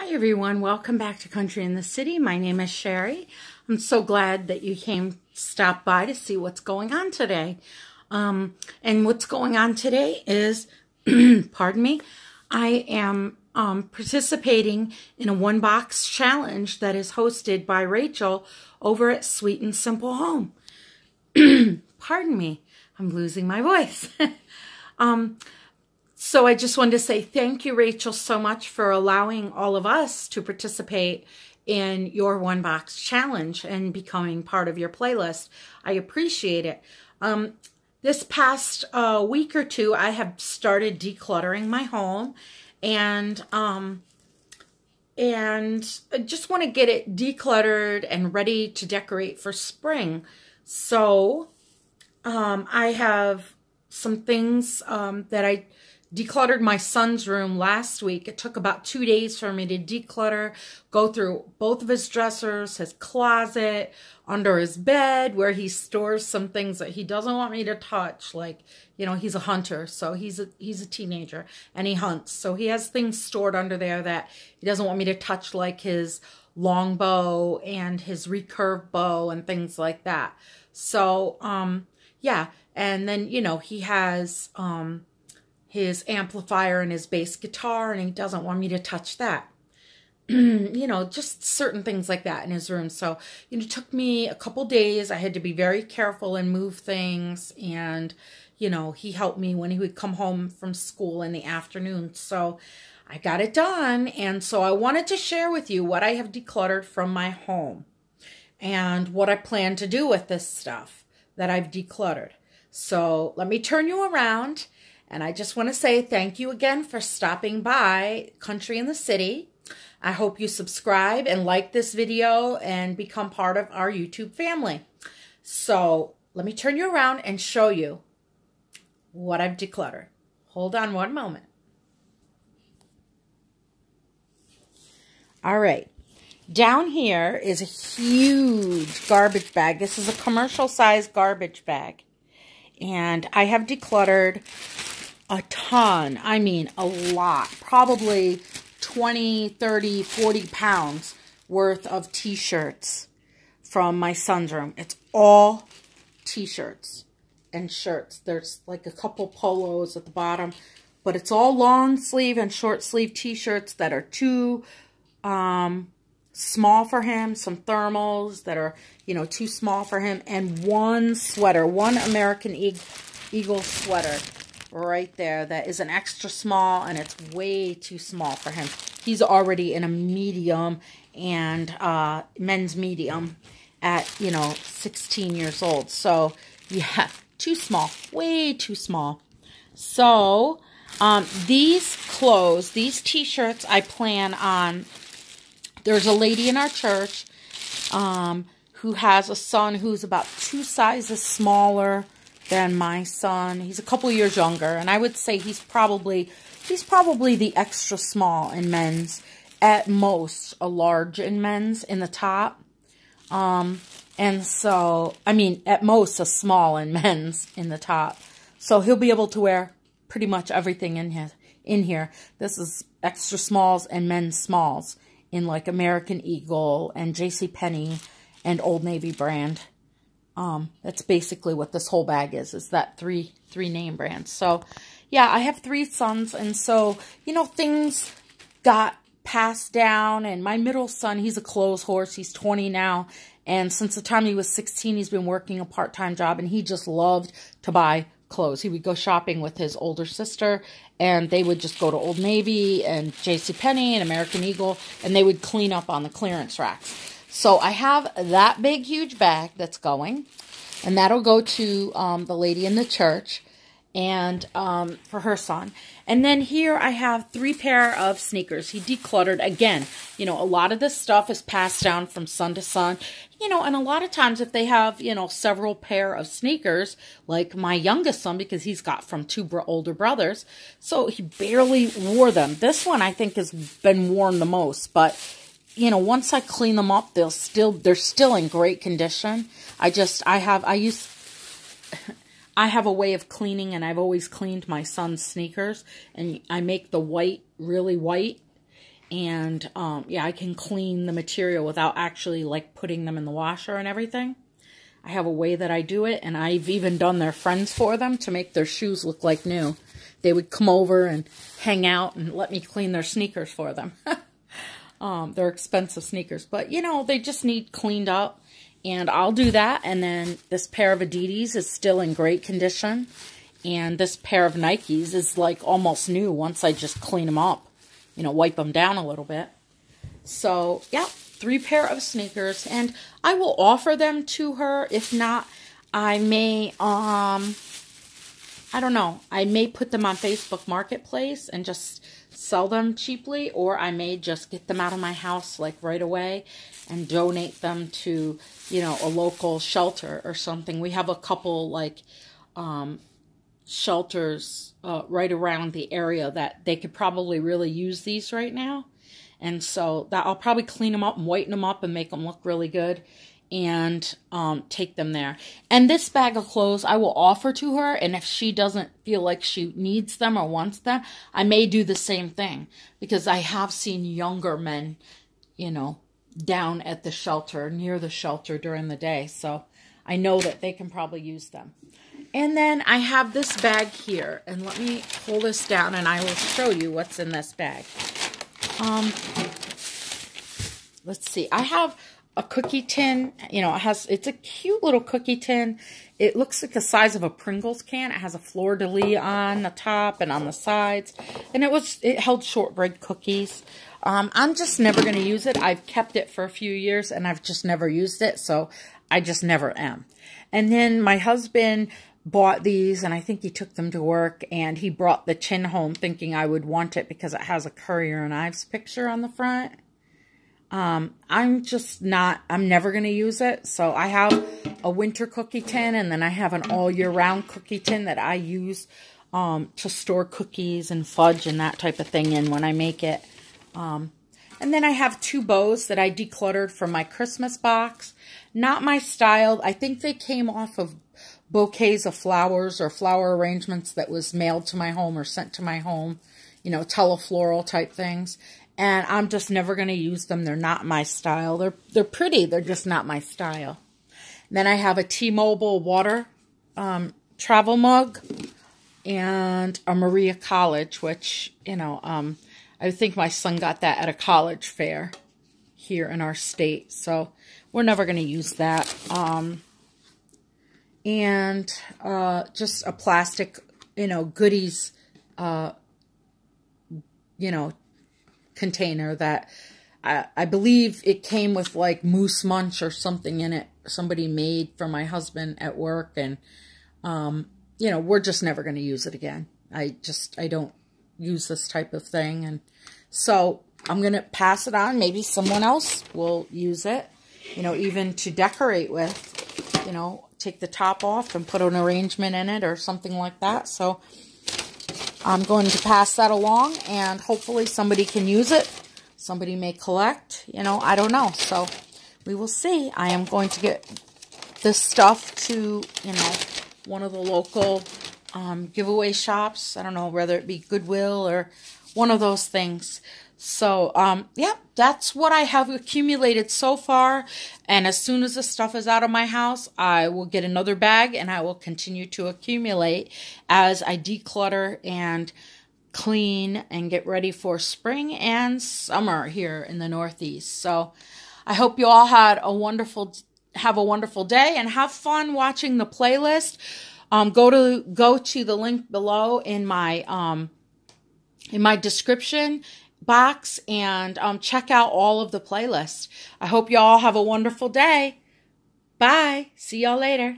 Hi everyone, welcome back to Country in the City. My name is Sherry. I'm so glad that you stopped by to see what's going on today. And what's going on today is, pardon me, I am participating in a one-box challenge that is hosted by Rachel over at Sweet and Simple Home. Pardon me, I'm losing my voice. So I just wanted to say thank you, Rachel, so much for allowing all of us to participate in your one box challenge and becoming part of your playlist. I appreciate it. This past week or two, I have started decluttering my home, and I just want to get it decluttered and ready to decorate for spring. So I have some things that I decluttered my son's room last week. It took about 2 days for me to declutter, go through both of his dressers, his closet, under his bed, where he stores some things that he doesn't want me to touch. Like, you know, he's a hunter, so he's a teenager, and he hunts. So he has things stored under there that he doesn't want me to touch, like his long bow and his recurve bow and things like that. So, yeah. And then, you know, he has his amplifier and his bass guitar, and he doesn't want me to touch that. You know, just certain things like that in his room. So, you know, it took me a couple days. I had to be very careful and move things. And, you know, he helped me when he would come home from school in the afternoon. So I got it done. And so I wanted to share with you what I have decluttered from my home and what I plan to do with this stuff that I've decluttered. So let me turn you around. And I just want to say thank you again for stopping by Country in the City. I hope you subscribe and like this video and become part of our YouTube family. So let me turn you around and show you what I've decluttered. Hold on one moment. All right. Down here is a huge garbage bag. This is a commercial size garbage bag. And I have decluttered a ton. I mean, a lot. Probably 20, 30, 40 pounds worth of t-shirts from my son's room. It's all t-shirts and shirts. There's like a couple polos at the bottom, but it's all long sleeve and short sleeve t-shirts that are too small for him, some thermals that are, you know, too small for him, and one sweater, one American Eagle sweater right there that is an extra small, and it's way too small for him. He's already in a medium and men's medium at, you know, 16 years old. So, yeah, too small, way too small. So, these clothes, these t-shirts, I plan on. There's a lady in our church who has a son who's about 2 sizes smaller than my son. He's a couple years younger, and I would say he's probably the extra small in men's, at most a large in men's in the top. And so, I mean, at most a small in men's in the top. So he'll be able to wear pretty much everything in here. This is extra smalls and men's smalls in like American Eagle and JCPenney and Old Navy brand. That's basically what this whole bag is that three name brands. So, yeah, I have 3 sons, and so, you know, things got passed down, and my middle son, he's a clothes horse. He's 20 now, and since the time he was 16, he's been working a part-time job, and he just loved to buy clothes. He would go shopping with his older sister, and they would just go to Old Navy and JCPenney and American Eagle, and they would clean up on the clearance racks. So I have that big, huge bag that's going, and that'll go to the lady in the church and for her son. And then here I have 3 pair of sneakers. He decluttered again. You know, a lot of this stuff is passed down from son to son. You know, and a lot of times if they have, you know, several pair of sneakers, like my youngest son, because he's got from 2 older brothers, so he barely wore them. This one I think has been worn the most, but you know, once I clean them up, they're still in great condition. I have a way of cleaning, and I've always cleaned my son's sneakers, and I make the white really white, And, yeah, I can clean the material without actually, like, putting them in the washer and everything. I have a way that I do it, and I've even done their friends for them to make their shoes look like new. They would come over and hang out and let me clean their sneakers for them. They're expensive sneakers, but, you know, they just need cleaned up, and I'll do that. And then this pair of Adidas is still in great condition, and this pair of Nikes is, like, almost new once I just clean them up, you know, wipe them down a little bit. So, yeah. 3 pair of sneakers, and I will offer them to her. If not, I may, I don't know, I may put them on Facebook Marketplace and just sell them cheaply, or I may just get them out of my house, like, right away and donate them to, you know, a local shelter or something. We have a couple, like, shelters right around the area that they could probably really use these right now. And so that I'll probably clean them up and whiten them up and make them look really good and take them there. And this bag of clothes I will offer to her. And if she doesn't feel like she needs them or wants them, I may do the same thing. Because I have seen younger men, you know, down at the shelter, near the shelter during the day. So I know that they can probably use them. And then I have this bag here. And let me pull this down and I will show you what's in this bag. Let's see. I have a cookie tin. You know, it's a cute little cookie tin. It looks like the size of a Pringles can. It has a fleur-de-lis on the top and on the sides. And it held shortbread cookies. I'm just never going to use it. I've kept it for a few years and I've just never used it. So I just never am. And then my husband bought these, and I think he took them to work, and he brought the tin home thinking I would want it because it has a Currier and Ives picture on the front. I'm never going to use it. So I have a winter cookie tin, and then I have an all year round cookie tin that I use to store cookies and fudge and that type of thing in when I make it. And then I have 2 bows that I decluttered from my Christmas box. Not my style. I think they came off of bouquets of flowers or flower arrangements that was mailed to my home or sent to my home, you know, telefloral type things. And I'm just never going to use them. They're not my style. They're pretty. They're just not my style. And then I have a T-Mobile water travel mug and a Maria College, which, you know, I think my son got that at a college fair here in our state. So we're never going to use that. And just a plastic, you know, goodies, you know, container that I believe it came with like Moose Munch or something in it. Somebody made for my husband at work, and you know, we're just never going to use it again. I don't use this type of thing, and so I'm going to pass it on. Maybe someone else will use it, you know, even to decorate with, you know, take the top off and put an arrangement in it or something like that. So I'm going to pass that along, and hopefully somebody can use it. Somebody may collect, you know, I don't know. So we will see. I am going to get this stuff to, you know, one of the local giveaway shops. I don't know, whether it be Goodwill or one of those things. So, yeah, that's what I have accumulated so far. And as soon as the stuff is out of my house, I will get another bag and I will continue to accumulate as I declutter and clean and get ready for spring and summer here in the Northeast. So I hope you all have a wonderful day and have fun watching the playlist. Go to the link below in my description box and check out all of the playlists. I hope you all have a wonderful day. Bye. See y'all later.